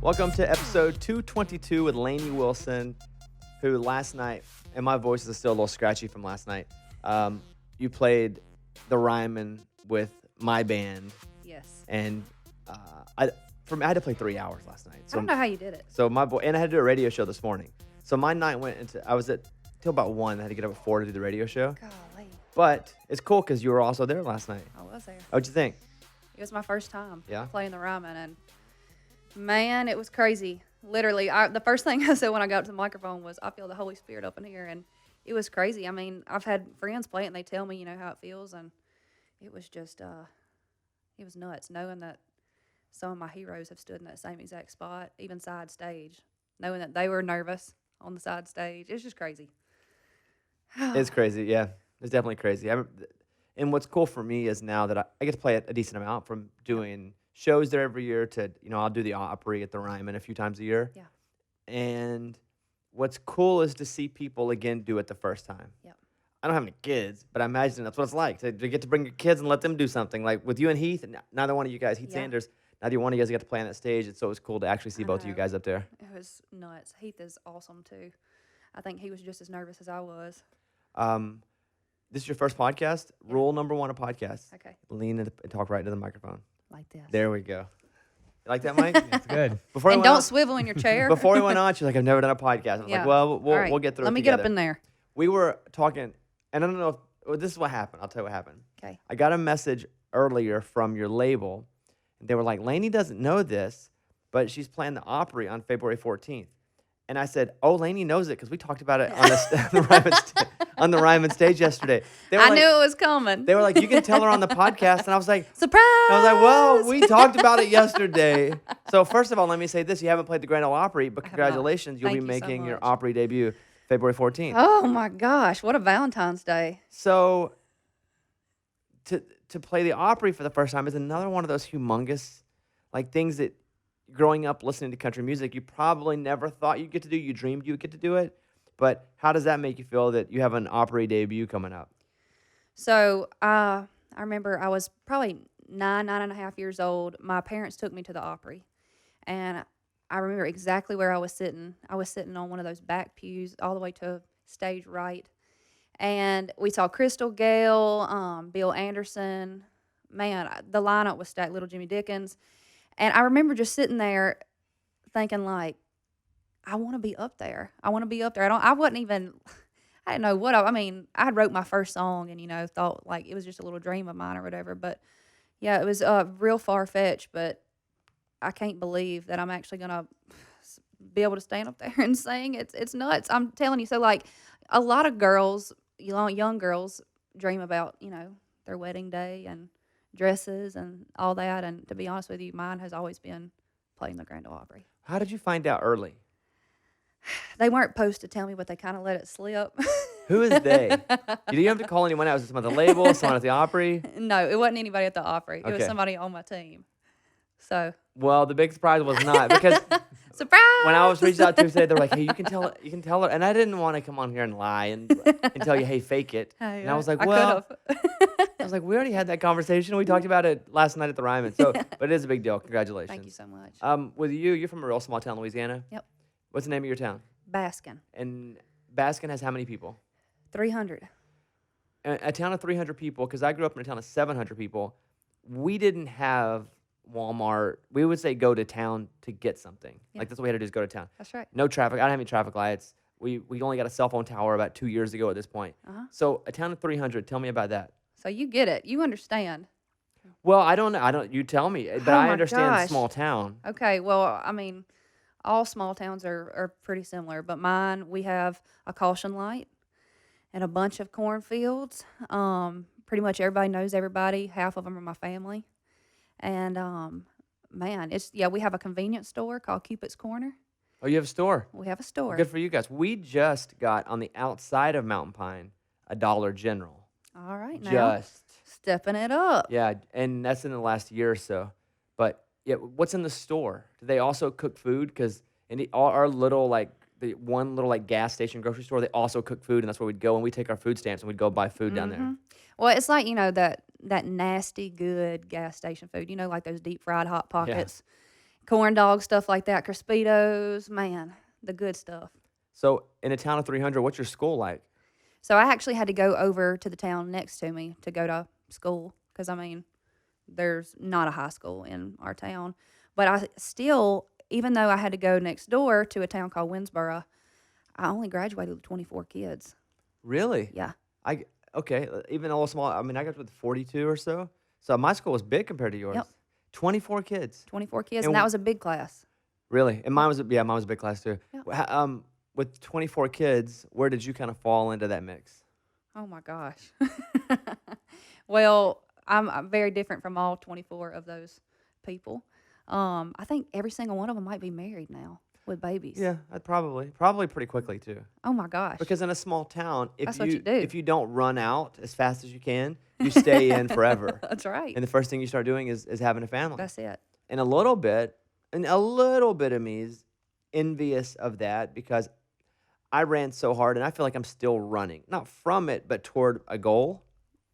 Welcome to episode 222 with Lainey Wilson, who last night, and my voice is still a little scratchy from last night, you played the Ryman with my band. Yes. And I had to play 3 hours last night. So, I don't know how you did it. So and I had to do a radio show this morning. So my night I was till about 1. I had to get up at 4 to do the radio show. Golly. But it's cool because you were also there last night. I was there. What'd you think? It was my first time Yeah? playing the Ryman, and man, it was crazy. Literally, the first thing I said when I got to the microphone was, I feel the Holy Spirit up in here, and it was crazy. I mean, I've had friends play it, and they tell me, how it feels, and it was just, it was nuts, knowing that some of my heroes have stood in that same exact spot, even side stage, knowing that they were nervous on the side stage. It's just crazy. It's crazy, yeah. It's definitely crazy. And what's cool for me is now that I get to play it a decent amount, from doing shows there every year to, I'll do the Opry at the Ryman a few times a year. Yeah. And what's cool is to see people, again, do it the first time. Yep. I don't have any kids, but I imagine that's what it's like, to get to bring your kids and let them do something. Like with you and Heath, and neither one of you guys, Heath Sanders, neither one of you guys got to play on that stage. It's always cool to actually see both of you guys up there. It was nuts. Heath is awesome, too. I think he was just as nervous as I was. This is your first podcast. Yeah. Rule number 1 of podcasts. Okay. Lean and talk right into the microphone. Like this. There we go. You like that, Mike? That's good. And don't swivel in your chair. Before we went on, she's like, I've never done a podcast. I was like, well, we'll get through it. Let me get up in there. We were talking, and I don't know if this is what happened. I'll tell you what happened. Okay. I got a message earlier from your label. And they were like, Lainey doesn't know this, but she's playing the Opry on February 14th. And I said, oh, Lainey knows it because we talked about it on the Ryman stage yesterday. I knew it was coming. They were like, you can tell her on the podcast. And I was like, surprise! I was like, well, we talked about it yesterday. So first of all, let me say this. You haven't played the Grand Ole Opry, but congratulations. You'll be making your Opry debut February 14th. Oh, my gosh. What a Valentine's Day. So to play the Opry for the first time is another one of those humongous things that growing up listening to country music, you probably never thought you'd get to do. You dreamed you would get to do it. But how does that make you feel that you have an Opry debut coming up? So I remember I was probably 9.5 years old. My parents took me to the Opry. And I remember exactly where I was sitting. I was sitting on one of those back pews all the way to stage right. And we saw Crystal Gale, Bill Anderson. Man, the lineup was stacked, Little Jimmy Dickens. And I remember just sitting there thinking, I want to be up there. I want to be up there. I didn't know what I wrote my first song and, thought it was just a little dream of mine or whatever. But yeah, it was real far-fetched, but I can't believe that I'm actually going to be able to stand up there and sing. It's nuts. I'm telling you. So a lot of girls, young girls dream about, their wedding day and dresses and all that. And to be honest with you, mine has always been playing the Grand Ole Opry. How did you find out early? They weren't supposed to tell me, but they kind of let it slip. Who is they? You didn't have to call anyone out. Was it someone at the label, someone at the Opry? No, it wasn't anybody at the Opry. It Okay. was somebody on my team. So. Well, the big surprise was not, because surprise! When I was reached out to today, they were like, hey, you can tell her. And I didn't want to come on here and lie and tell you, hey, fake it. And I was like, well, I was like, we already had that conversation. We talked about it last night at the Ryman. So, but it is a big deal. Congratulations. Thank you so much. With you're from a real small town, Louisiana? Yep. What's the name of your town? Baskin. And Baskin has how many people? 300. A town of 300 people, because I grew up in a town of 700 people. We didn't have Walmart. We would say go to town to get something. Yeah. That's what we had to do, is go to town. That's right. No traffic. I didn't have any traffic lights. We only got a cell phone tower about 2 years ago at this point. Uh-huh. So a town of 300, tell me about that. So you get it. You understand. Well, I don't know. You tell me. But I understand small town. Okay. Well, all small towns are pretty similar. But mine, we have a caution light and a bunch of cornfields. Pretty much everybody knows everybody. Half of them are my family. And, we have a convenience store called Cupid's Corner. Oh, you have a store? We have a store. Well, good for you guys. We just got on the outside of Mountain Pine a Dollar General. All right, now. Just stepping it up. Yeah, and that's in the last year or so. But, yeah, what's in the store? Do they also cook food? Because in our little, the one little, gas station grocery store, they also cook food, and that's where we'd go. And we'd take our food stamps, and we'd go buy food down there. Well, it's like, that nasty, good gas station food, like those deep-fried Hot Pockets. corn dogs, stuff like that, Crispitos, man, the good stuff. So in a town of 300, what's your school like? So I actually had to go over to the town next to me to go to school because, I mean, there's not a high school in our town. But I still, even though I had to go next door to a town called Winsboro, I only graduated with 24 kids. Really? Yeah. I okay, even a little small. I mean, I got with 42 or so. So my school was big compared to yours. Yep. 24 kids. 24 kids, And and that was a big class. Really? And Yep. mine was a big class too. Yep. With 24 kids, where did you kind of fall into that mix? Oh my gosh. Well, I'm very different from all 24 of those people. I think every single one of them might be married now with babies. Yeah, I'd probably pretty quickly too. Oh my gosh. Because in a small town, That's what you do. if you don't run out as fast as you can, you stay in forever. That's right. And the first thing you start doing is having a family. That's it. And a little bit of me is envious of that because I ran so hard and I feel like I'm still running. Not from it, but toward a goal.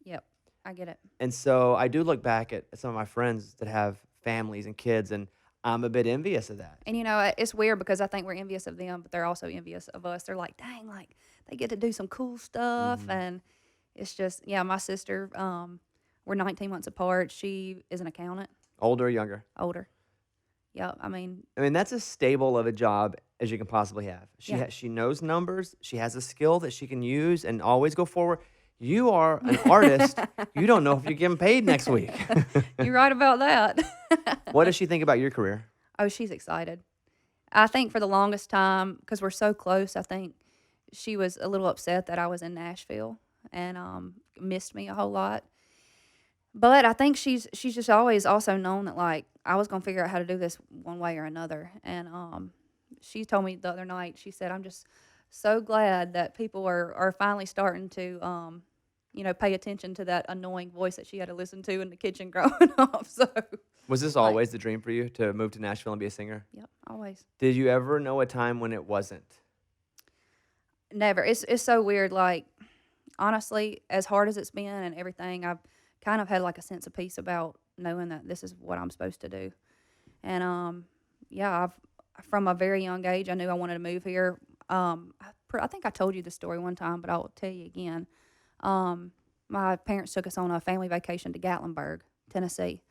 Yep. I get it. And so I do look back at some of my friends that have families and kids, and I'm a bit envious of that. And you know, it's weird because I think we're envious of them, but they're also envious of us. They're like, dang, like they get to do some cool stuff. And it's just, yeah, my sister, we're 19 months apart. She is an accountant, Older or younger? older. Yeah. I mean, That's as stable of a job as you can possibly have. Yeah. She knows numbers. She has a skill that she can use and always go forward. You are an artist. You don't know if you're getting paid next week. you're right about that. What does she think about your career? Oh, she's excited. I think for the longest time, because we're so close, I think she was a little upset that I was in Nashville and missed me a whole lot. But I think she's just always also known that like I was gonna figure out how to do this one way or another. And she told me the other night, she said, "I'm just so glad that people are finally starting to pay attention to that annoying voice that she had to listen to in the kitchen growing up." So Was this like, always the dream for you to move to Nashville and be a singer? yep, always. Did you ever know a time when it wasn't? Never. It's so weird. Like honestly, as hard as it's been and everything, I've kind of had like a sense of peace about knowing that this is what I'm supposed to do. And yeah, I've from a very young age, I knew I wanted to move here. I think I told you the story one time, but I'll tell you again. My parents took us on a family vacation to Gatlinburg, Tennessee,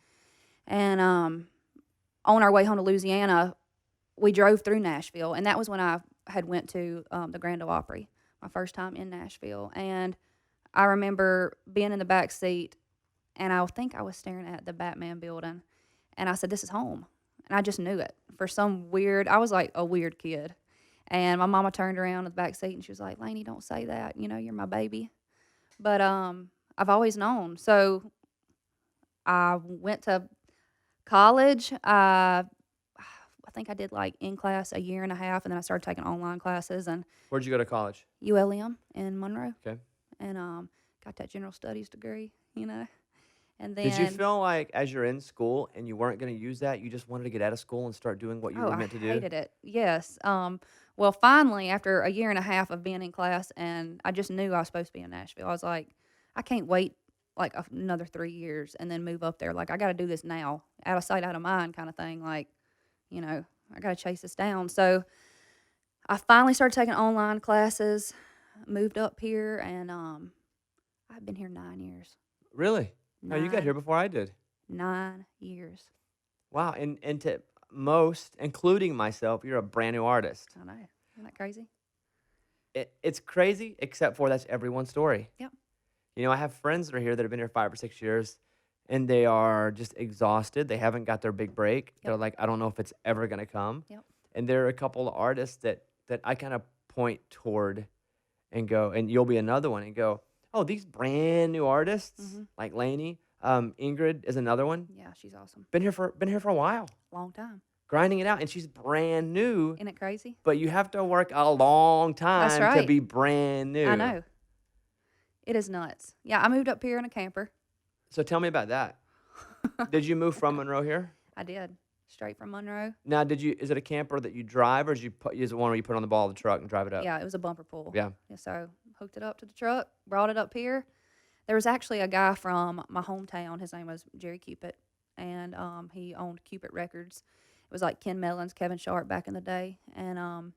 and on our way home to Louisiana, we drove through Nashville, and that was when I had went to the Grand Ole Opry, my first time in Nashville. And I remember being in the back seat, and I think I was staring at the Batman building, and I said, "This is home," and I just knew it. For some weird, I was like a weird kid, and my mama turned around in the back seat, and she was like, "Lainey, don't say that. You know, you're my baby." But I've always known. So I went to college. I think I did like in class a year and a half, and then I started taking online classes and Where'd you go to college? ULM in Monroe, Okay. and got that general studies degree. And Did you then feel like as you're in school and you weren't going to use that, you just wanted to get out of school and start doing what you were I meant to do? hated it. Yes. Well, finally, after a year and a half of being in class, and I just knew I was supposed to be in Nashville. I was like, I can't wait like another 3 years and then move up there. Like I got to do this now, out of sight, out of mind, kind of thing. Like, I got to chase this down. So I finally started taking online classes, moved up here, and I've been here 9 years. Really? No, you got 9 here before I did. 9 years. Wow. And to most, including myself, you're a brand new artist. I know. Isn't that crazy? It's crazy, except for that's everyone's story. Yep. I have friends that are here that have been here 5 or 6 years, and they are just exhausted. They haven't got their big break. Yep. They're like, I don't know if it's ever going to come. Yep. And there are a couple of artists that I kind of point toward and go, and you'll be another one, and go, oh, these brand new artists like Lainey. Ingrid is another one. Yeah, she's awesome. Been here for a while, Long time. grinding it out, and she's brand new. Isn't it crazy? But you have to work a long time to right. be brand new. I know. It is nuts. Yeah, I moved up here in a camper. So tell me about that. Did you move from Monroe here? I did. Straight from Monroe. Now, is it a camper that you drive, or is it one where you put on the ball of the truck and drive it up? Yeah, it was a bumper pull. Yeah. So hooked it up to the truck, brought it up here. There was actually a guy from my hometown. His name was Jerry Cupid, and he owned Cupid Records. It was like Ken Mellons, Kevin Sharp back in the day. And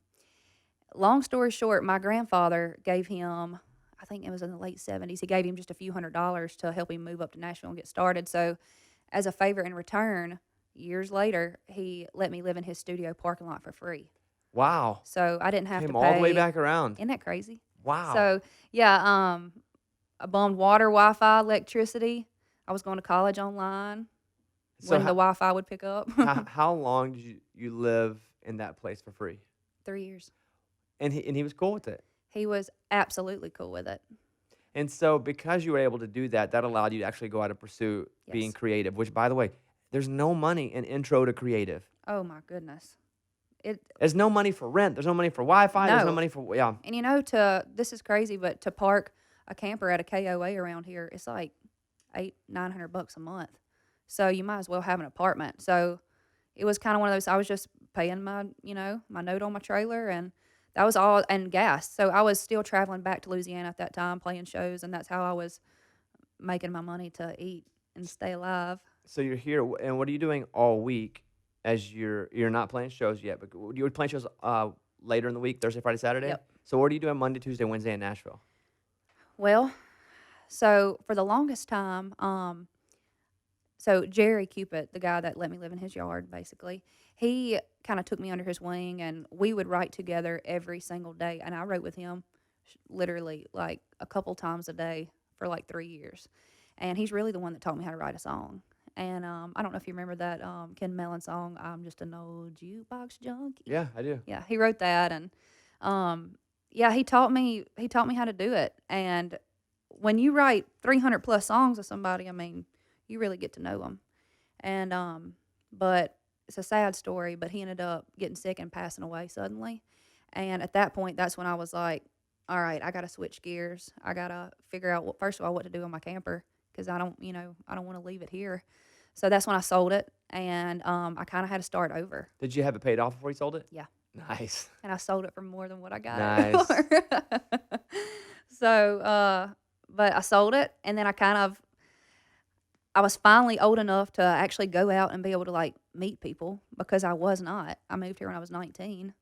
long story short, my grandfather gave him, I think it was in the late 70s, he gave him just a few $100s to help him move up to Nashville and get started. So, as a favor in return, years later, he let me live in his studio parking lot for free. Wow. So, I didn't have to Came pay. all the way back around. Isn't that crazy? Wow. So, yeah, I bummed water, Wi-Fi, electricity. I was going to college online So when the Wi-Fi would pick up. how long did you live in that place for free? 3 years. And he was cool with it. He was absolutely cool with it. And so because you were able to do that, that allowed you to actually go out and pursue being Yes. creative, which, by the way, there's no money in intro to creative. Oh my goodness. There's no money for rent. There's no money for Wi-Fi. There's no No. money for, yeah. And this is crazy, but to park a camper at a KOA around here, it's like $800-900 a month. So you might as well have an apartment. So it was kind of one of those. I was just paying my note on my trailer, and that was all, and gas. So I was still traveling back to Louisiana at that time, playing shows, and that's how I was making my money to eat and stay alive. So you're here, and what are you doing all week as you're not playing shows yet, but you were playing shows later in the week, Thursday, Friday, Saturday? Yep. So what are you doing Monday, Tuesday, Wednesday in Nashville? Well, so for the longest time, so Jerry Cupid, the guy that let me live in his yard, basically, he kind of took me under his wing, and we would write together every single day. And I wrote with him literally like a couple times a day for like 3 years. And he's really the one that taught me how to write a song. And I don't know if you remember that Ken Mellon song, "I'm Just an Old Jukebox Junkie." Yeah, I do. Yeah, he wrote that, and yeah, he taught me how to do it. And when you write 300 plus songs of somebody, I mean, you really get to know them. And but it's a sad story, but he ended up getting sick and passing away suddenly. And at that point, that's when I was like, all right, I got to switch gears. I got to figure out, first of all, what to do on my camper, because I don't want to leave it here. So that's when I sold it, and I kind of had to start over. Did you have it paid off before you sold it? Yeah. Nice. And I sold it for more than what I got Nice. it for. So, but I sold it, and then I was finally old enough to actually go out and be able to like meet people, because I was not. I moved here when I was 19,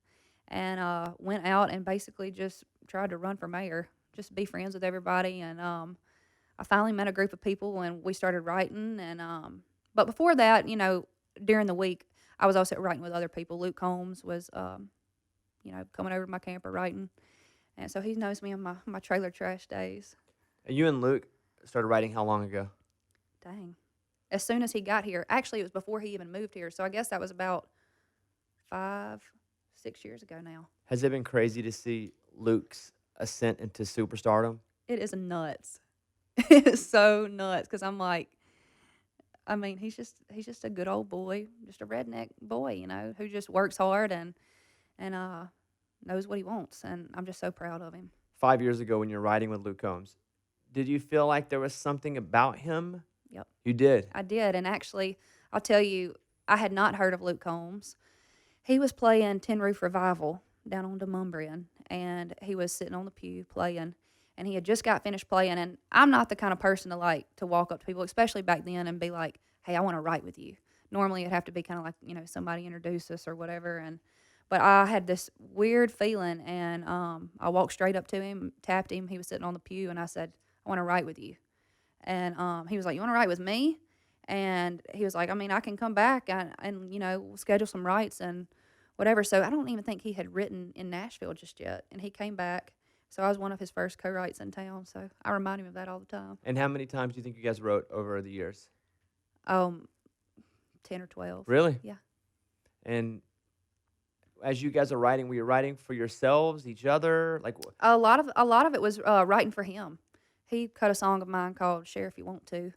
and went out and basically just tried to run for mayor, just be friends with everybody. And I finally met a group of people, and we started writing. And but before that, during the week, I was also writing with other people. Luke Combs was, coming over to my camper writing, and so he knows me in my trailer trash days. And you and Luke started writing how long ago? Dang. As soon as he got here. Actually, it was before he even moved here. So I guess that was about 5-6 years ago now. Has it been crazy to see Luke's ascent into superstardom? It is nuts. It is so nuts, because I'm like, I mean, he's just a good old boy, just a redneck boy, who just works hard and knows what he wants. And I'm just so proud of him. 5 years ago when you were writing with Luke Combs, did you feel like there was something about him? Yep. You did? I did. And actually, I'll tell you, I had not heard of Luke Combs. He was playing Tin Roof Revival down on Demumbrian, and he was sitting on the pew playing, and he had just got finished playing. And I'm not the kind of person to walk up to people, especially back then, and be like, hey, I want to write with you. Normally, it'd have to be kind of like, somebody introduce us or whatever. But I had this weird feeling, and I walked straight up to him, tapped him. He was sitting on the pew, and I said, I want to write with you. And he was like, you want to write with me? And he was like, I mean, I can come back and we'll schedule some writes and whatever. So I don't even think he had written in Nashville just yet. And he came back. So I was one of his first co-writes in town. So I remind him of that all the time. And how many times do you think you guys wrote over the years? 10 or 12. Really? Yeah. And as you guys are writing, were you writing for yourselves, each other? Like A lot of it was writing for him. He cut a song of mine called "Share If You Want To,"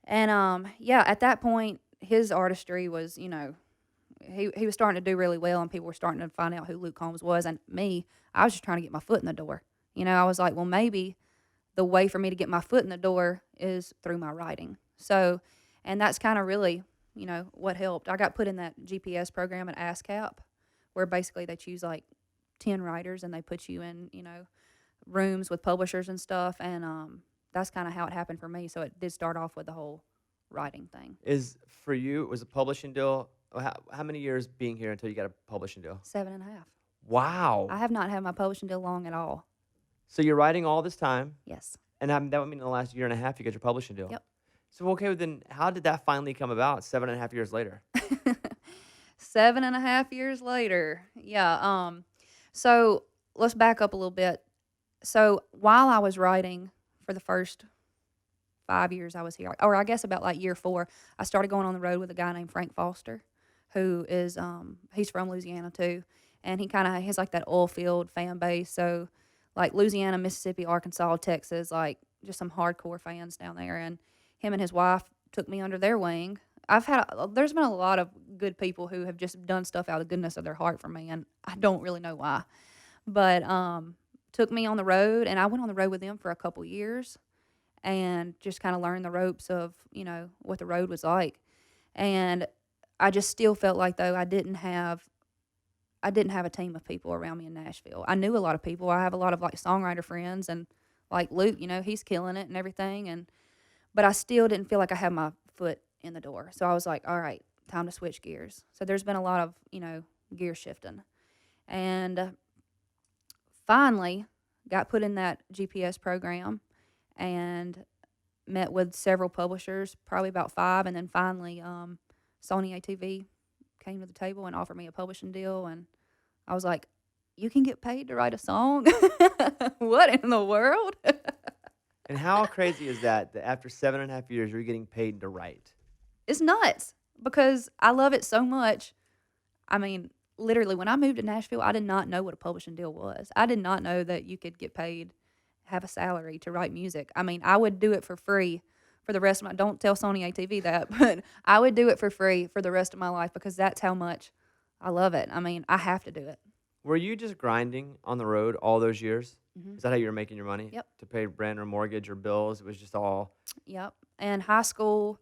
and at that point, his artistry was, he was starting to do really well, and people were starting to find out who Luke Combs was. And me, I was just trying to get my foot in the door. I was like, well, maybe the way for me to get my foot in the door is through my writing. So, and that's kind of really, what helped. I got put in that GPS program at ASCAP, where basically they choose like 10 writers, and they put you in, rooms with publishers and stuff, and that's kind of how it happened for me. So it did start off with the whole writing thing. for you, was a publishing deal how many years being here until you got a publishing deal? 7.5. Wow. I have not had my publishing deal long at all. So you're writing all this time, Yes. and that would mean in the last year and a half you got your publishing deal. Yep. So okay, well, then how did that finally come about 7.5 years later? 7.5 years later. Yeah. So let's back up a little bit. So while I was writing for the first 5 years I was here, or I guess about like year 4, I started going on the road with a guy named Frank Foster, who is he's from Louisiana too, and he kind of has like that oil field fan base. So like Louisiana, Mississippi, Arkansas, Texas, like just some hardcore fans down there. And him and his wife took me under their wing. There's been a lot of good people who have just done stuff out of the goodness of their heart for me, and I don't really know why, but took me on the road, and I went on the road with them for a couple years, and just kind of learned the ropes of what the road was like, and I just still felt like though I didn't have a team of people around me in Nashville. I knew a lot of people. I have a lot of like songwriter friends, and like Luke, he's killing it and everything, but I still didn't feel like I had my foot in the door. So I was like, all right, time to switch gears. So there's been a lot of, gear shifting. And finally got put in that GPS program and met with several publishers, probably about 5. And then finally, Sony ATV came to the table and offered me a publishing deal. And I was like, you can get paid to write a song? What in the world? And how crazy is that after 7.5 years you're getting paid to write? It's nuts because I love it so much. I mean, literally, when I moved to Nashville, I did not know what a publishing deal was. I did not know that you could get paid, have a salary to write music. I mean, I would do it for free for the rest of my, don't tell Sony ATV that, but I would do it for free for the rest of my life because that's how much I love it. I mean, I have to do it. Were you just grinding on the road all those years? Mm-hmm. Is that how you were making your money? Yep. To pay rent or mortgage or bills? It was just all... Yep. And high school,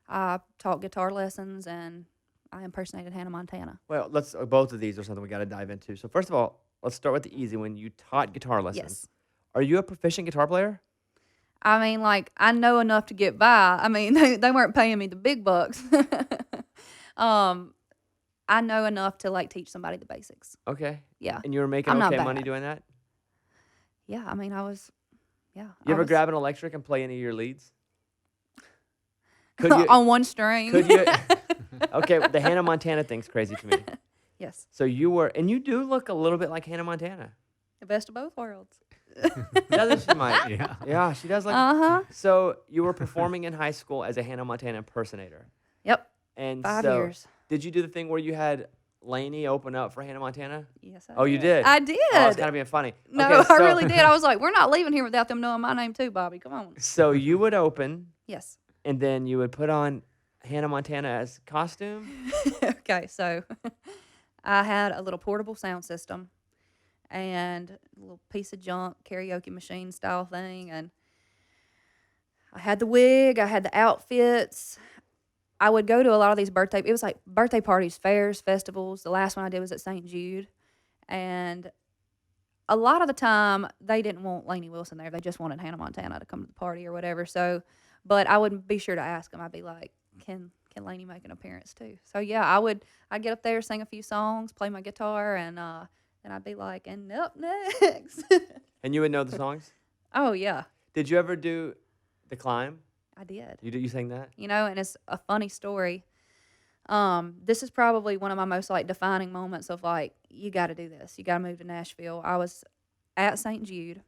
I taught guitar lessons, and I impersonated Hannah Montanna. Well, both of these are something we got to dive into. So first of all, let's start with the easy one. You taught guitar lessons. Yes. Are you a proficient guitar player? I mean, like, I know enough to get by. I mean, they weren't paying me the big bucks. I know enough to, like, teach somebody the basics. Okay. Yeah. And you were making I'm not okay money bad. doing that? Yeah, I mean, You ever grab an electric and play any of your leads? on one string. Could you? Okay, the Hannah Montanna thing's crazy to me. Yes. So and you do look a little bit like Hannah Montanna. The best of both worlds. Doesn't she, Mike? Yeah. Yeah, she does look. Uh-huh. So you were performing in high school as a Hannah Montanna impersonator. Yep. And 5 so, years. did you do the thing where you had Lainey open up for Hannah Montana? Yes, I Oh, did. you did? I did. Oh, it's kind of being funny. No, Okay, I really did. I was like, we're not leaving here without them knowing my name too, Bobby. Come on. So you would open, Yes. and then you would put on Hannah Montana as costume? Okay, so I had a little portable sound system and a little piece of junk karaoke machine style thing, and I had the wig, I had the outfits. I would go to a lot of these it was like birthday parties, fairs, festivals. The last one I did was at St. Jude, and a lot of the time they didn't want Lainey Wilson there. They just wanted Hannah Montana to come to the party or whatever. So, but I would be sure to ask them. I'd be like, can Lainey make an appearance too? So yeah, I'd get up there, sing a few songs, play my guitar, and I'd be like, and up next. And you would know the songs? Oh yeah, Did you ever do The Climb? I did. You sang that? And it's a funny story. This is probably one of my most like defining moments of like, you got to do this. You got to move to Nashville. I was at St. Jude,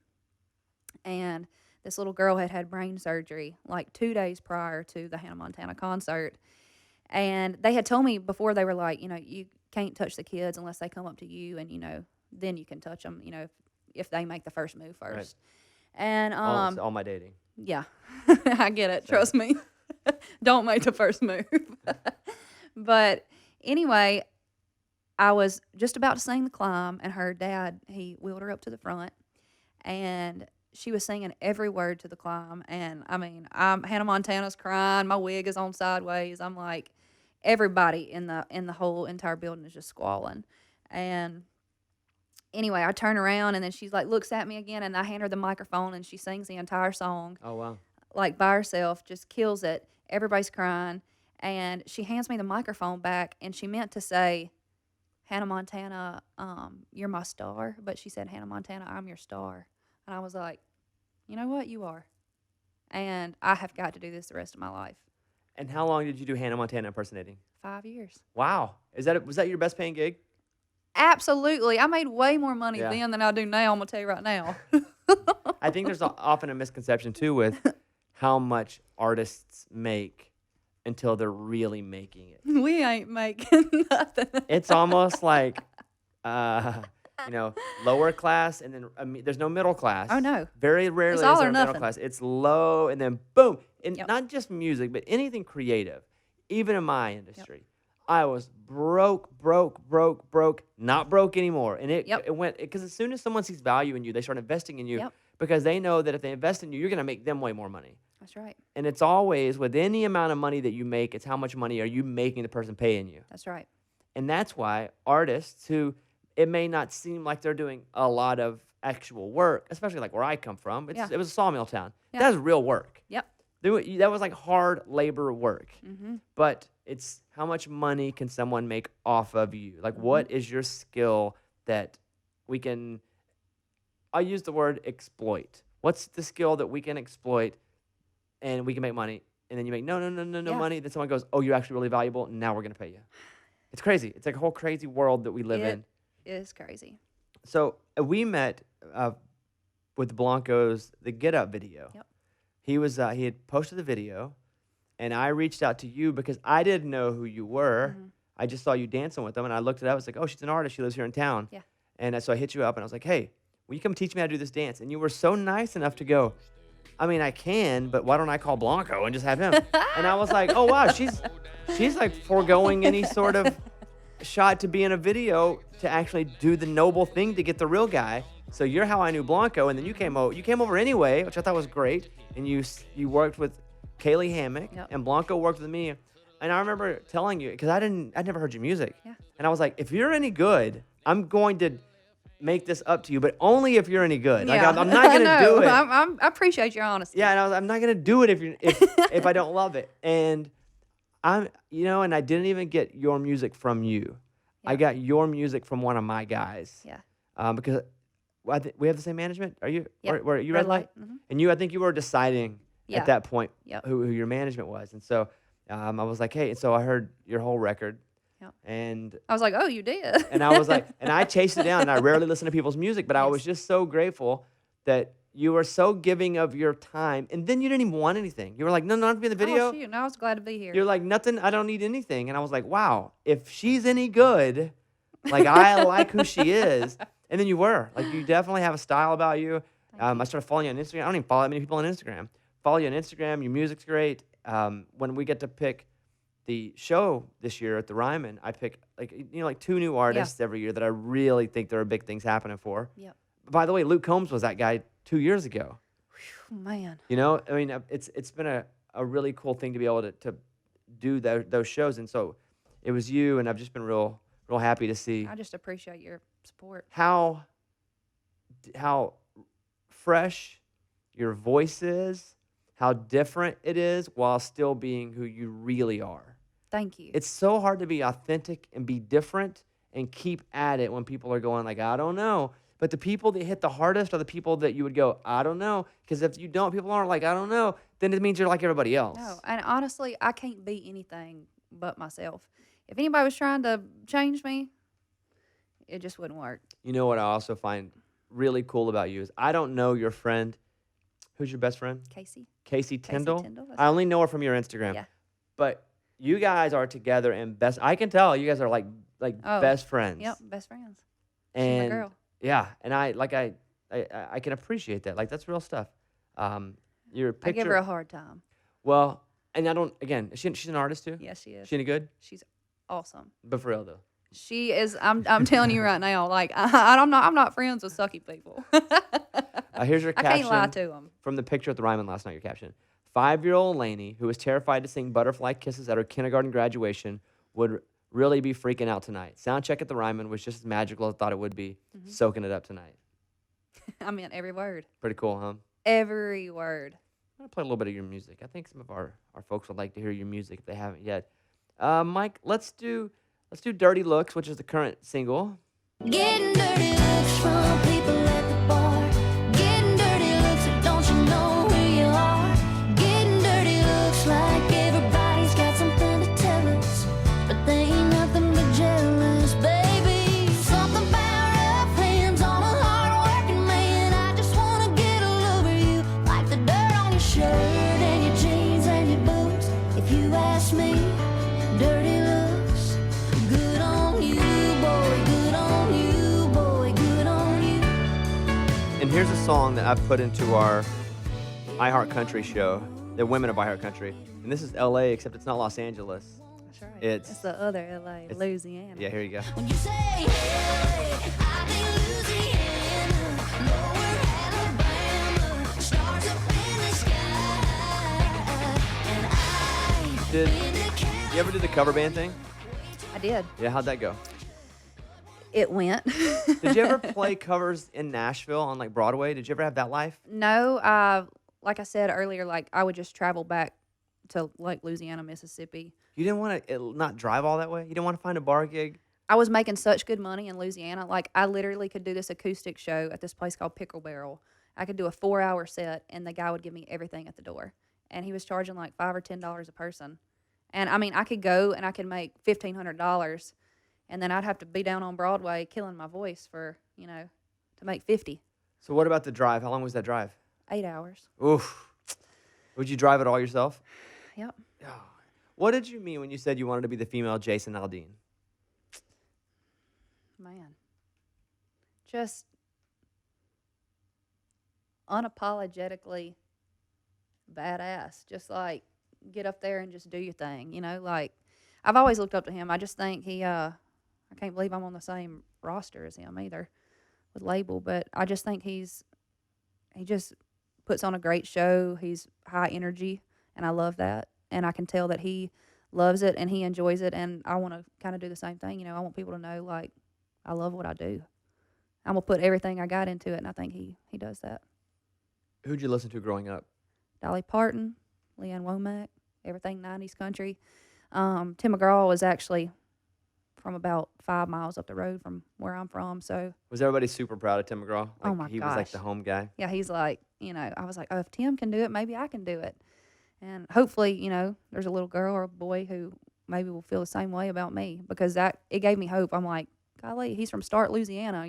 and this little girl had brain surgery like 2 days prior to the Hannah Montana concert. And they had told me before, they were like, you can't touch the kids unless they come up to you, and, then you can touch them, if they make the first move first. Right. And, All my dating. yeah, I get it. Trust me. Don't make the first move. But anyway, I was just about to sing The Climb, and her dad, he wheeled her up to the front, and she was singing every word to The Climb. And I mean, Hannah Montana's crying. My wig is on sideways. I'm like, everybody in the whole entire building is just squalling. And anyway, I turn around, and then she's like, looks at me again, and I hand her the microphone, and she sings the entire song. Oh, wow. Like by herself, just kills it. Everybody's crying. And she hands me the microphone back, and she meant to say, Hannah Montana, you're my star. But she said, Hannah Montana, I'm your star. And I was like, you know what? You are. And I have got to do this the rest of my life. And how long did you do Hannah Montana impersonating? 5 years. Wow. Was that your best paying gig? Absolutely. I made way more money Yeah. then than I do now. I'm going to tell you right now. I think there's often a misconception too with how much artists make until they're really making it. We ain't making nothing. It's almost like, lower class, and then there's no middle class. Oh, no. Very rarely It's is all there or a middle nothing. class. It's low, and then boom. And Yep. not just music, but anything creative. Even in my industry, I was broke, not broke anymore. And it went, because as soon as someone sees value in you, they start investing in you Yep. because they know that if they invest in you, you're going to make them way more money. That's right. And it's always with any amount of money that you make, it's how much money are you making the person paying you. That's right. And that's why artists who it may not seem like they're doing a lot of actual work, especially like where I come from, it was a sawmill town. Yeah. That was real work. Yep. That was like hard labor work. Mm-hmm. But it's how much money can someone make off of you? Like, what is your skill that we can, I'll use the word exploit. What's the skill that we can exploit and we can make money? And then you make no money. Then someone goes, oh, you're actually really valuable. Now we're going to pay you. It's crazy. It's like a whole crazy world that we live in. It is crazy. So we met with Blanco's the Get Up video. Yep. He had posted the video, and I reached out to you because I didn't know who you were. Mm-hmm. I just saw you dancing with them, and I looked it up. I was like, oh, she's an artist. She lives here in town. Yeah. And so I hit you up, and I was like, hey, will you come teach me how to do this dance? And you were so nice enough to go, I mean, I can, but why don't I call Blanco and just have him? And I was like, oh, wow, she's like foregoing any sort of shot to be in a video to actually do the noble thing to get the real guy. So you're how I knew Blanco, and then you came over anyway, which I thought was great. And you worked with Kaylee Hammock, and Blanco worked with me. And I remember telling you, because I'd never heard your music. Yeah. And I was like, if you're any good, I'm going to make this up to you, but only if you're any good. Like, I'm not going to do it. I appreciate your honesty. Yeah, and I'm not going to do it if I don't love it. And and I didn't even get your music from you. Yeah. I got your music from one of my guys. Yeah. Because we have the same management. Are you? Yep. Were you Red Light? Mm-hmm. And I think you were deciding at that point Yep. who your management was. And so I was like, hey, and so I heard your whole record. Yep. And I was like, oh, you did. and I was like, and I chased it down, and I rarely listen to people's music, but I was just so grateful that you were so giving of your time, and then you didn't even want anything. You were like, no, not to be in the video. Oh, shoot. No, I was glad to be here. You're like, nothing, I don't need anything. And I was like, wow, if she's any good, like, I like who she is. And then you were. Like, you definitely have a style about you. I started following you on Instagram. I don't even follow that many people on Instagram. Follow you on Instagram. Your music's great. When we get to pick the show this year at the Ryman, I pick, like 2 new artists every year that I really think there are big things happening for. Yep. By the way, Luke Combs was that guy 2 years ago. Whew, man. I mean, it's been a really cool thing to be able to do those shows. And so it was you, and I've just been real happy to see I just appreciate your support. how fresh your voice is, how different it is while still being who you really are. Thank you. It's so hard to be authentic and be different and keep at it when people are going like, I don't know. But the people that hit the hardest are the people that you would go, I don't know. Because if you don't, people aren't like, I don't know, then it means you're like everybody else. No, and honestly, I can't be anything but myself. If anybody was trying to change me, it just wouldn't work. You know what I also find really cool about you is I don't know your friend. Who's your best friend? Casey. Casey Tyndall. Tyndall, I only know her from your Instagram. Yeah. But you guys are together and best. I can tell you guys are like best friends. Yep, best friends. And She's my girl. yeah, and I can appreciate that. Like, that's real stuff. Your picture. I give her a hard time. Well, and I don't. Again, she's an artist too. Yes, she is. She any good? She's awesome. But for real though. She is. I'm telling you right now. Like I'm not friends with sucky people. Here's your I caption. can't lie to them. From the picture at the Ryman last night. Your caption: 5-year-old Lainey, who was terrified to sing "Butterfly Kisses" at her kindergarten graduation, would really be freaking out tonight. Sound check at the Ryman was just as magical as I thought it would be. Soaking it up tonight. I meant every word. Pretty cool, huh? Every word. I'm gonna play a little bit of your music. I think some of our folks would like to hear your music if they haven't yet. Mike, let's do "Dirty Looks," which is the current single. Getting dirty looks from people at the bar. Getting dirty looks, like, don't you know who you are? Getting dirty looks like everybody's got something to tell us, but they ain't nothing but jealous, baby. Something about rough hands on a hard-working man. I just wanna get all over you, like the dirt on your shirt and your jeans and your boots. If you ask me, dirty looks, good on you, boy, good on you, boy, good on you. And here's a song that I've put into our iHeart Country show, the Women of iHeart Country. And this is LA, except it's not Los Angeles. That's right. It's- the other LA, it's- Louisiana. Yeah, here you go. When you say, hey, I think Louisiana, lower Alabama, stars up in the sky, and I Did in the you ever do the cover band thing? I did. Yeah, how'd that go? It went. Did you ever play covers in Nashville on like Broadway? Did you ever have that life? No, like I said earlier, like I would just travel back to like Louisiana, Mississippi. You didn't want to not drive all that way? You didn't want to find a bar gig? I was making such good money in Louisiana. Like I literally could do this acoustic show at this place called Pickle Barrel. I could do a 4-hour set, and the guy would give me everything at the door, and he was charging like $5 or $10 a person. And I mean, I could go and I could make $1,500, and then I'd have to be down on Broadway killing my voice for to make 50. So what about the drive? How long was that drive? 8 hours. Oof. Would you drive it all yourself? Yep. Oh. What did you mean when you said you wanted to be the female Jason Aldean? Man. Just unapologetically badass. Just like get up there and just do your thing. Like I've always looked up to him. I just think I can't believe I'm on the same roster as him either with label, but I just think he just puts on a great show. He's high energy, and I love that. And I can tell that he loves it and he enjoys it, and I want to kind of do the same thing. I want people to know, like, I love what I do. I'm going to put everything I got into it, and I think he does that. Who'd you listen to growing up? Dolly Parton, Leanne Womack, everything 90s country. Tim McGraw was actually from about 5 miles up the road from where I'm from, so Was everybody super proud of Tim McGraw? Oh my He was like gosh. the home guy. yeah, he's like, I was like, oh, if Tim can do it, maybe I can do it. And hopefully, there's a little girl or a boy who maybe will feel the same way about me, because it gave me hope. I'm like, golly, he's from Start, Louisiana,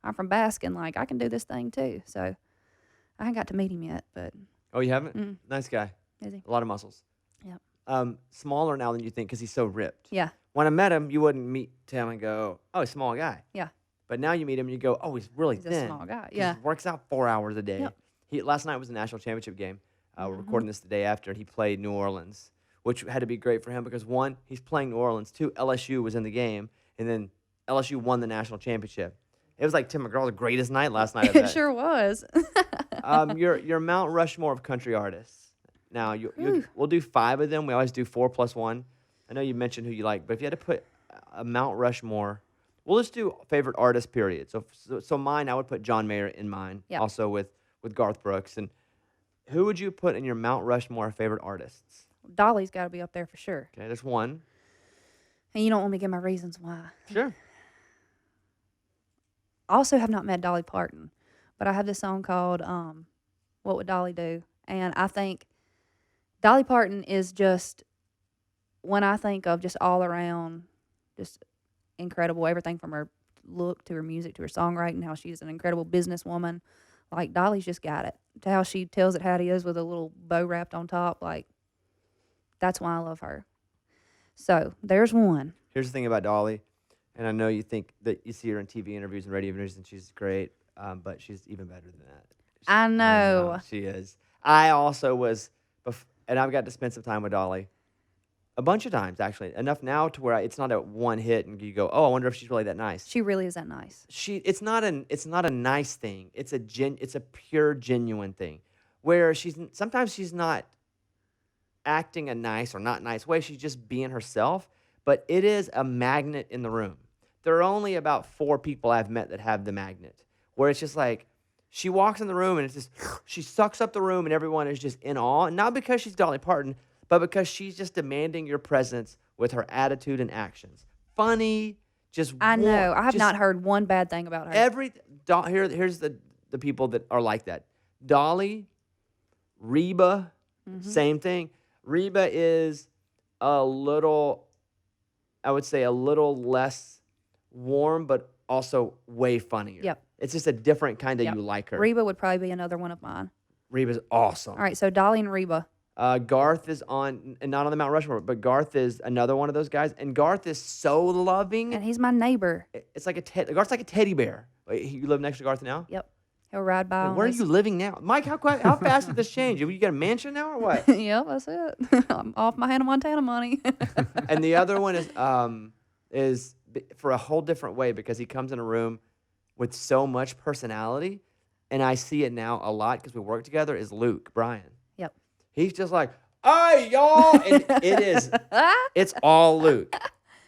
I'm from Baskin. Like, I can do this thing too. So I haven't got to meet him yet, but Oh, you haven't? Mm. Nice guy. is he? A lot of muscles. Yep. Smaller now than you think because he's so ripped. Yeah. When I met him, you wouldn't meet Tim and go, oh, he's a small guy. Yeah. But now you meet him and you go, oh, he's really He's thin. a small guy. 'Cause Yeah. He works out 4 hours a day. Yep. Last night was a national championship game. We're Mm-hmm. recording this the day after, and he played New Orleans, which had to be great for him because, one, he's playing New Orleans. Two, LSU was in the game, and then LSU won the national championship. It was like Tim McGraw's greatest night last night. I It bet. sure was. You're Mount Rushmore of country artists. Now, we'll do 5 of them. We always do 4 plus 1. I know you mentioned who you like, but if you had to put a Mount Rushmore, we'll just do favorite artist, period. So mine, I would put John Mayer in mine, Yeah. also with Garth Brooks. And who would you put in your Mount Rushmore of favorite artists? Dolly's got to be up there for sure. Okay, there's one. And you don't want me to give my reasons why. Sure. I also have not met Dolly Parton, but I have this song called What Would Dolly Do? And I think Dolly Parton is just, when I think of just all around, just incredible, everything from her look to her music to her songwriting, how she's an incredible businesswoman. Like, Dolly's just got it. To how she tells it how it is with a little bow wrapped on top. Like, that's why I love her. So, there's one. Here's the thing about Dolly, and I know you think that you see her in TV interviews and radio interviews, and she's great, but she's even better than that. I know. She is. I also was, and I've got to spend some time with Dolly a bunch of times, actually. Enough now to where it's not a one hit, and you go, oh, I wonder if she's really that nice. She really is that nice. It's not a nice thing. It's a pure, genuine thing, where sometimes she's not acting a nice or not nice way. She's just being herself, but it is a magnet in the room. There are only about 4 people I've met that have the magnet, where it's just like, She walks in the room and it's just, she sucks up the room and everyone is just in awe. And not because she's Dolly Parton, but because she's just demanding your presence with her attitude and actions. Funny, just I know. I have just not heard one bad thing about her. Here's the people that are like that. Dolly, Reba, same thing. Reba is a little, I would say a little less warm, but also way funnier. Yep. It's just a different kind of Yep. you like her. Reba would probably be another one of mine. Reba's awesome. All right, so Dolly and Reba. Garth is on, and not on the Mount Rushmore, but Garth is another one of those guys. And Garth is so loving. And he's my neighbor. It's like Garth's like a teddy bear. Wait, you live next to Garth now? Yep. He'll ride by on Where are his- you living now? Mike, how fast did this change? You got a mansion now or what? Yep, that's it. I'm off my Hannah Montanna money. And the other one is for a whole different way because he comes in a room with so much personality, and I see it now a lot because we work together, is Luke Bryan. Yep. He's just like, hey, y'all. And it's all Luke.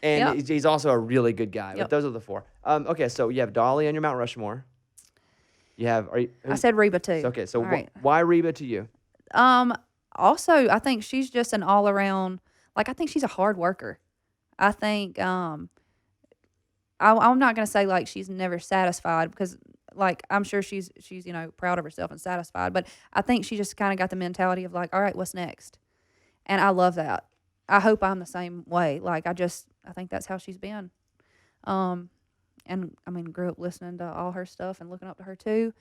And Yep. he's also a really good guy. But Yep. those are the four. Okay, so you have Dolly on your Mount Rushmore. You have, I said Reba too. okay, so All right. why Reba to you? Also, I think she's just an all around, like, I think she's a hard worker. I think, I'm not going to say like she's never satisfied because like, I'm sure she's, proud of herself and satisfied, but I think she just kind of got the mentality of like, all right, what's next? And I love that. I hope I'm the same way. Like, I think that's how she's been. And I mean, grew up listening to all her stuff and looking up to her too.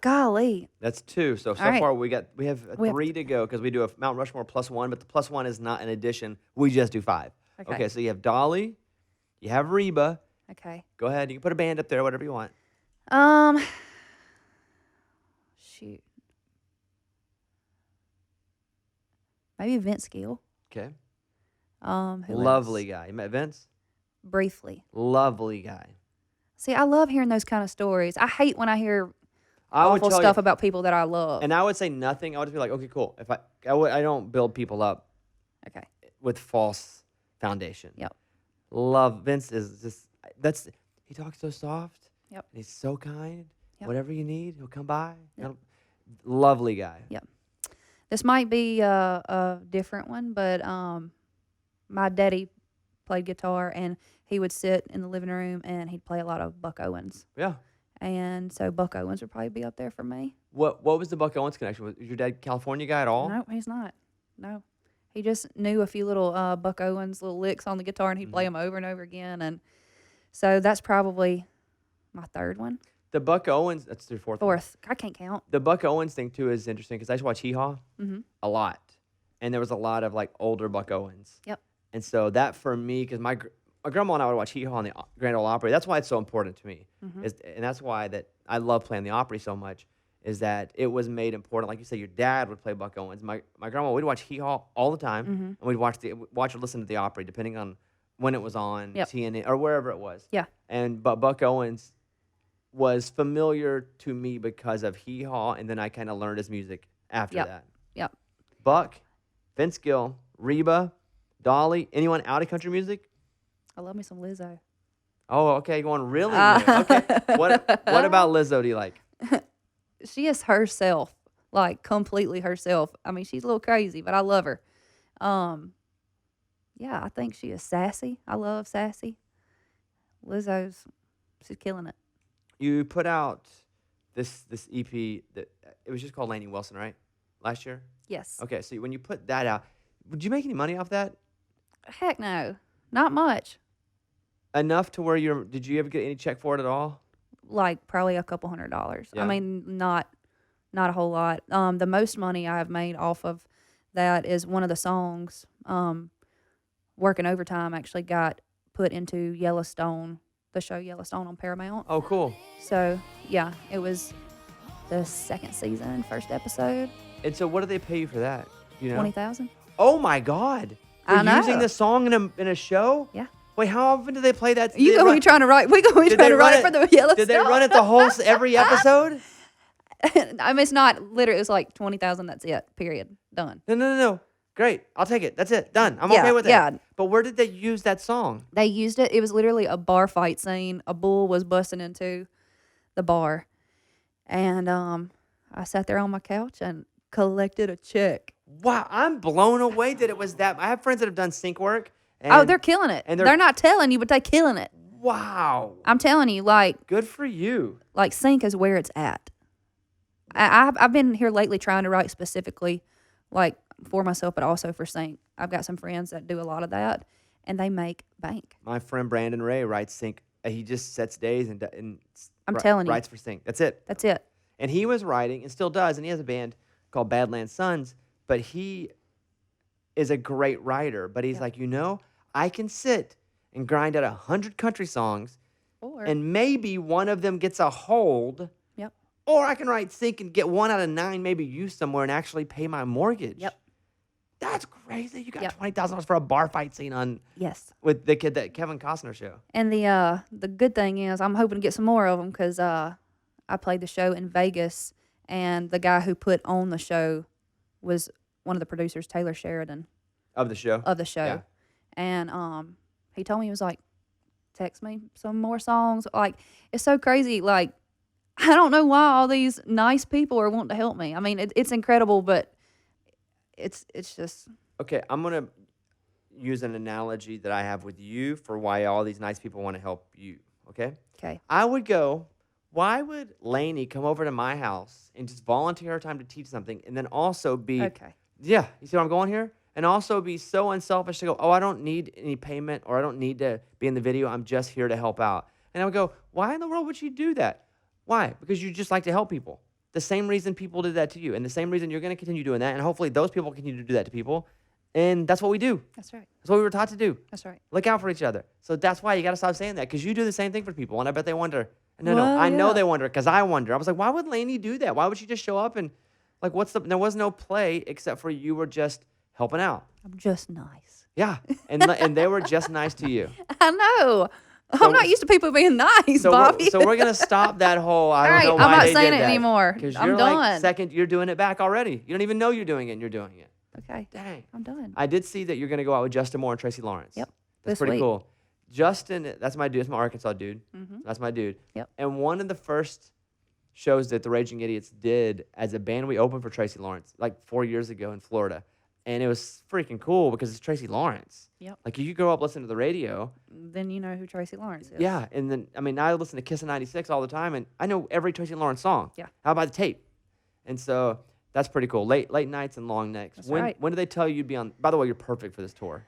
Golly. That's two. So right. far we have We have- three to go because we do a Mount Rushmore +1, but the +1 is not an addition. We just do 5. Okay, so you have Dolly, you have Reba. Okay. Go ahead. You can put a band up there, whatever you want. Shoot. Maybe Vince Gill. Okay. Who Lovely else? guy. You met Vince? Briefly. Lovely guy. See, I love hearing those kind of stories. I hate when I hear I would awful tell stuff you, about people that I love. and I would say nothing. I would just be like, okay, cool. If I don't build people up Okay. with false foundation. Yep. Love Vince is just he talks so soft. Yep. And he's so kind. Yep. Whatever you need, he'll come by. Yep. Lovely guy. Yep. This might be a different one, but my daddy played guitar, and he would sit in the living room, and he'd play a lot of Buck Owens. Yeah. And so Buck Owens would probably be up there for me. What was the Buck Owens connection? Was your dad California guy at all? No, he's not. No. He just knew a few little Buck Owens little licks on the guitar, and he'd play them over and over again. And so that's probably my third one. The Buck Owens, that's your fourth. One. Fourth. I can't count. The Buck Owens thing too is interesting because I used to watch Hee Haw a lot, and there was a lot of like older Buck Owens. Yep. And so that for me, because my grandma and I would watch Hee Haw on the Grand Ole Opry. That's why it's so important to me, and that's why that I love playing the Opry so much. Is that it was made important? Like you said, your dad would play Buck Owens. My grandma would watch Hee Haw all the time, and we'd watch or listen to the Opry depending on when it was on TNN or wherever it was. Yeah. But Buck Owens was familiar to me because of Hee Haw, and then I kind of learned his music after that. Yep. Buck, Vince Gill, Reba, Dolly, anyone out of country music? I love me some Lizzo. Oh, okay, going really new. Okay. What about Lizzo do you like? She is herself, like completely herself. I mean, she's a little crazy, but I love her. Yeah, I think she is sassy. I love sassy. She's killing it. You put out this EP that it was just called Lainey Wilson, right? Last year? Yes. Okay, so when you put that out, did you make any money off that? Heck no, not much. Enough to where did you ever get any check for it at all? Like probably a couple $100. Yeah. I mean, not a whole lot. The most money I've made off of that is one of the songs. Working Overtime actually got put into Yellowstone, the show Yellowstone on Paramount. Oh, cool. So yeah, it was the second season, first episode. And so what do they pay you for that? You know? $20,000. Oh my God! I For know. using the song in a show? Yeah. Wait, how often do they play that? You gonna be trying to write? We gonna be trying to write it for the Yellowstone? Did they run it the whole every episode? I mean, it's not literally. It's like 20,000. That's it. Period. Done. No. Great, I'll take it. That's it. Done. I'm Yeah, okay with it. yeah. But where did they use that song? They used it. It was literally a bar fight scene. A bull was busting into the bar, And I sat there on my couch and collected a check. Wow, I'm blown away that it was that. I have friends that have done sync work. And, Oh, they're killing it. and They're not telling you, but they're killing it. wow, I'm telling you, like good for you. sync is where it's at. I've been here lately trying to write specifically, like for myself, but also for sync. I've got some friends that do a lot of that, and they make bank. My friend Brandon Ray writes sync. He just sets days and I'm telling you. writes for sync. That's it. That's it. And he was writing and still does, and he has a band called Badlands Sons. But he is a great writer. But he's like, I can sit and grind out 100 country songs, and maybe one of them gets a hold. Yep. Or I can write sync and get 1 out of 9 maybe used somewhere and actually pay my mortgage. Yep. That's crazy. You got Yep. $20,000 for a bar fight scene on Yes. with the kid that Kevin Costner show. And the good thing is, I'm hoping to get some more of them because I played the show in Vegas, and the guy who put on the show was one of the producers, Taylor Sheridan, Of the show. Yeah. And he told me, he was like, text me some more songs. Like, it's so crazy. Like, I don't know why all these nice people are wanting to help me. I mean, it's incredible, but it's just Okay, I'm going to use an analogy that I have with you for why all these nice people want to help you, okay? okay. I would go, why would Lainey come over to my house and just volunteer her time to teach something and then also be, Okay. yeah, you see where I'm going here? And also be so unselfish to go, I don't need any payment or I don't need to be in the video. I'm just here to help out. And I would go, why in the world would you do that? Why? Because you just like to help people. The same reason people did that to you and the same reason you're going to continue doing that. And hopefully those people continue to do that to people. And that's what we do. That's right. That's what we were taught to do. That's right. Look out for each other. So that's why you got to stop saying that because you do the same thing for people. And I bet they wonder. No, Well, I know yeah. they wonder because I wonder. I was like, why would Lainey do that? Why would she just show up and like, there was no play except for you were just helping out. I'm just nice. Yeah. And they were just nice to you. I know. So- I'm not used to people being nice, So Bobby. we're going to stop that whole, I All don't right, know I'm why not they saying did it that. anymore. Because I'm you're done. like, second, you're doing it back already. You don't even know you're doing it and you're doing it. Okay. Dang. I'm done. I did see that you're going to go out with Justin Moore and Tracy Lawrence. Yep. That's This pretty week. cool. Justin, that's my dude. That's my Arkansas dude. Mhm. That's my dude. Yep. And one of the first shows that the Raging Idiots did as a band, we opened for Tracy Lawrence like 4 years ago in Florida. And it was freaking cool because it's Tracy Lawrence. Yep. Like you grow up listening to the radio. Then you know who Tracy Lawrence is. Yeah. And then, I mean, I listen to Kiss of 96 all the time and I know every Tracy Lawrence song. Yeah. How about the tape? And so that's pretty cool. Late nights and long necks. That's when right. when did they tell you you'd be on? By the way, you're perfect for this tour.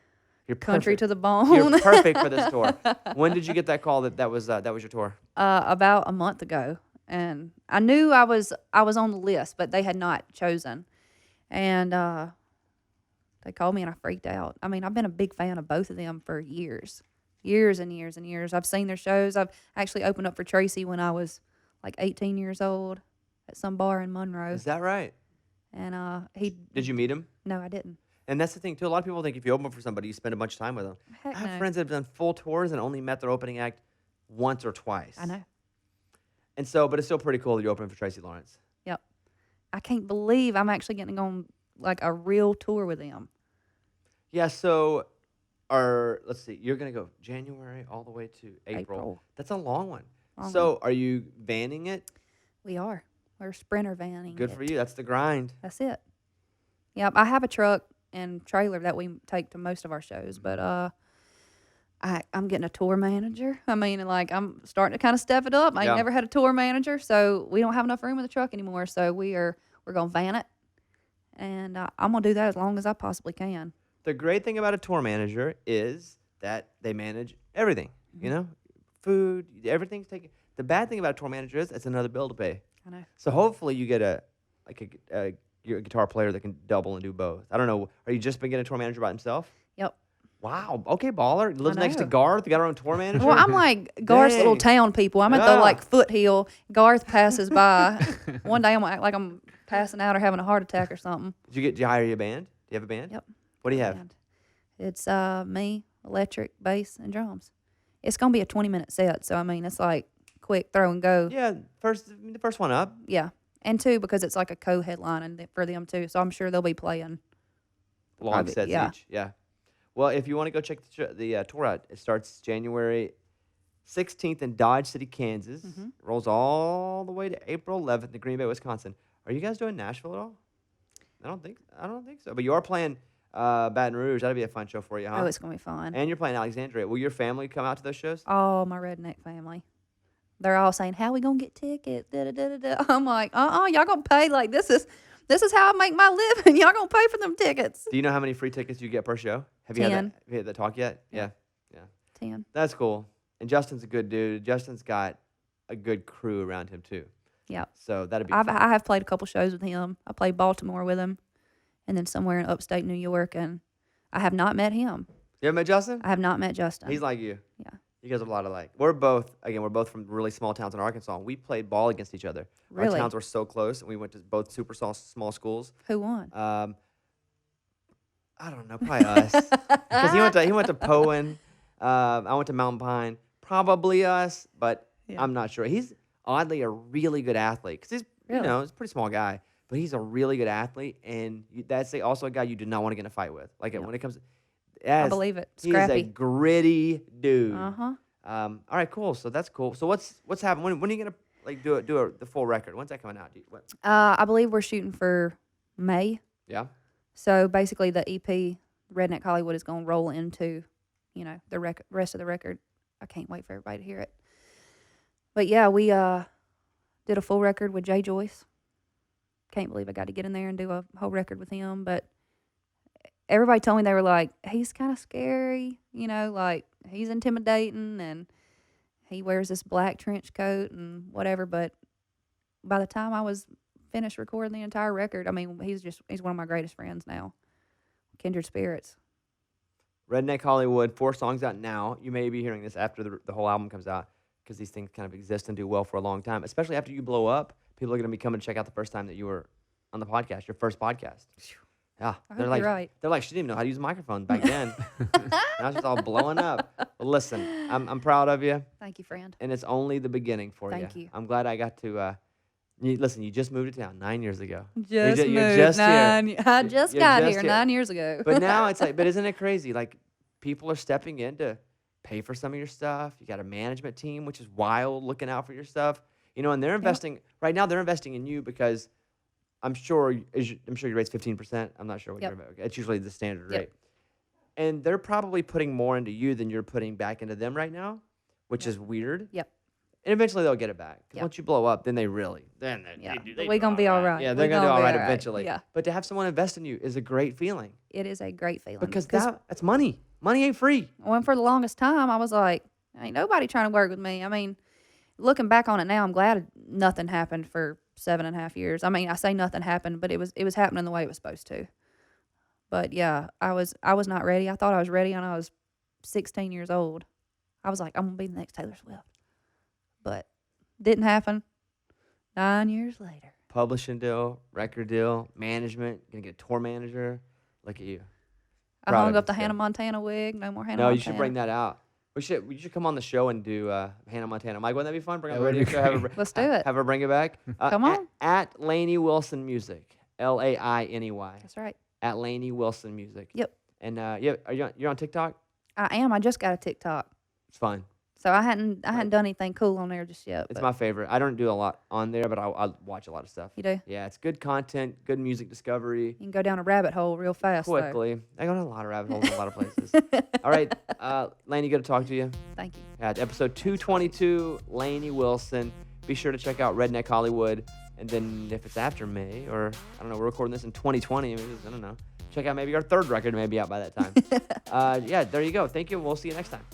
You're Country perfect. to the bone. You're perfect for this tour. When did you get that call that was your tour? About a month ago, and I knew I was on the list, but they had not chosen, and they called me and I freaked out. I mean, I've been a big fan of both of them for years and years and years. I've seen their shows. I've actually opened up for Tracy when I was like 18 years old at some bar in Monroe, Is that right? and he. Did you meet him? No, I didn't. And that's the thing too. A lot of people think if you open for somebody, you spend a bunch of time with them. Heck I have no. friends that have done full tours and only met their opening act once or twice. I know. And so, but it's still pretty cool that you're opening for Tracy Lawrence. Yep. I can't believe I'm actually getting on like a real tour with them. Yeah. So, let's see. You're gonna go January all the way to April. April. That's a long one. Long So, are you vanning it? We are. We're sprinter vanning. Good it. for you. That's the grind. That's it. Yep. I have a truck and trailer that we take to most of our shows, but I'm getting a tour manager. I mean, like I'm starting to kind of step it up. I Yeah. never had a tour manager, so we don't have enough room in the truck anymore. So we're gonna van it, and I'm gonna do that as long as I possibly can. The great thing about a tour manager is that they manage everything. You know, food, everything's taken. The bad thing about a tour manager is it's another bill to pay. I know. So hopefully you get you're a guitar player that can double and do both. I don't know. Are you just been getting a tour manager by himself? Yep. Wow. Okay, baller. Lives next to know. Garth. Got her own tour manager. Well, I'm like Garth's little Dang. town people. I'm at Yeah. the like foothill. Garth passes by. One day I'm gonna act like I'm passing out or having a heart attack or something. Did you hire your band? Do you have a band? Yep. What do you have? And it's me, electric, bass, and drums. It's gonna be a 20-minute set, so I mean it's like quick throw and go. Yeah, the first one up. Yeah. And two, because it's like a co-headline and for them too, so I'm sure they'll be playing. Long Probably, sets yeah. each. Yeah. Well, if you want to go check the tour out, it starts January 16th in Dodge City, Kansas. Mhm. Rolls all the way to April 11th in Green Bay, Wisconsin. Are you guys doing Nashville at all? I don't think so. But you are playing Baton Rouge. That'd be a fun show for you, huh? Oh, it's gonna be fun. And you're playing Alexandria. Will your family come out to those shows? Oh, my redneck family. They're all saying, "How we gonna get tickets?" Da, da, da, da, da. I'm like, y'all gonna pay like this is how I make my living. Y'all gonna pay for them tickets. Do you know how many free tickets you get per show? Have you 10. have you had that talk yet? Yeah. Yeah. 10. That's cool. And Justin's a good dude. Justin's got a good crew around him too. Yep. So that'd be I fun. have played a couple shows with him. I played Baltimore with him, and then somewhere in upstate New York, and I have not met him. You ever met Justin? I have not met Justin. He's like you. Yeah. You guys are a lot alike. We're both from really small towns in Arkansas. We played ball against each other. Our Really? towns were so close, and we went to both super small schools. Who won? I don't know, probably us. Because he went to Poen. I went to Mountain Pine. Probably us, but Yeah. I'm not sure. He's oddly a really good athlete because he's Really? he's a pretty small guy, but he's a really good athlete, and that's also a guy you do not want to get in a fight with. Like when it comes, I believe it. he's a Scrappy. gritty dude. Uh-huh. All right, cool. So that's cool. So what's happening? When are you gonna like do the full record? When's that coming out? I believe we're shooting for May. Yeah. So basically, the EP Redneck Hollywood is going to roll into, the rest of the record. I can't wait for everybody to hear it. But yeah, we did a full record with Jay Joyce. Can't believe I got to get in there and do a whole record with him. But everybody told me, they were like, he's kind of scary, like he's intimidating and he wears this black trench coat and whatever. But by the time I was finished recording the entire record, I mean, he's one of my greatest friends now. Kindred spirits. Redneck Hollywood, 4 songs out now. You may be hearing this after the whole album comes out because these things kind of exist and do well for a long time. Especially after you blow up, people are going to be coming to check out the first time that you were on the podcast, your first podcast. Yeah, I they're hope like, you're right. they're like, she didn't even know how to use a microphone back then. Now she's all blowing up. Well, listen, I'm proud of you, Thank you, friend. and it's only the beginning for Thank you. I'm glad I got to. Listen, you just moved to town 9 years ago. Just You're moved just here. I just You're got just here here. 9 years ago. But now it's like, but isn't it crazy? Like, people are stepping in to pay for some of your stuff. You got a management team, which is wild, looking out for your stuff. And they're investing right now. They're investing in you because I'm sure your rate's 15%. I'm not sure what Yep. your rate. It's usually the standard Yep. rate. And they're probably putting more into you than you're putting back into them right now, which is weird. Yep. And eventually they'll get it back. 'Cause Yep. once you blow up, then they Yeah. they We do gonna be all right. Yeah, We they're gonna do gonna all be right all right. eventually. Yeah. But to have someone invest in you is a great feeling It is a great feeling. because that's money. Money ain't free. when for the longest time, I was like, ain't nobody trying to work with me. I mean, looking back on it now, I'm glad nothing happened for 7.5 years. I mean, I say nothing happened, but it was happening the way it was supposed to. But yeah, I was not ready. I thought I was ready when I was 16 years old. I was like, I'm gonna be the next Taylor Swift. But didn't happen. 9 years later. Publishing deal, record deal, management, gonna get a tour manager. Look at you. I Proud hung of up you, the Steph. Hannah Montana wig. No more Hannah No, Montana. you should bring that out. You should come on the show and do Hannah Montana. Mike, wouldn't that be fun? Bring That on the would radio be show. Have her, great. Let's do it. Have her bring it back. Come on. At Lainey Wilson Music. Lainey. That's right. At Lainey Wilson Music. Yep. And you're on TikTok? I am. I just got a TikTok. It's fun. So I hadn't done anything cool on there just yet. It's but my favorite. I don't do a lot on there, but I watch a lot of stuff. You do? Yeah, it's good content, good music discovery. You can go down a rabbit hole real fast. though. Quickly. I go down a lot of rabbit holes in a lot of places. All right, Lainey, good to talk to you. Thank you. Yeah, it's episode 222, Lainey Wilson. Be sure to check out Redneck Hollywood. And then if it's after May, or I don't know, we're recording this in 2020. Maybe, I don't know. Check out maybe our third record may be out by that time. Yeah, there you go. Thank you. We'll see you next time.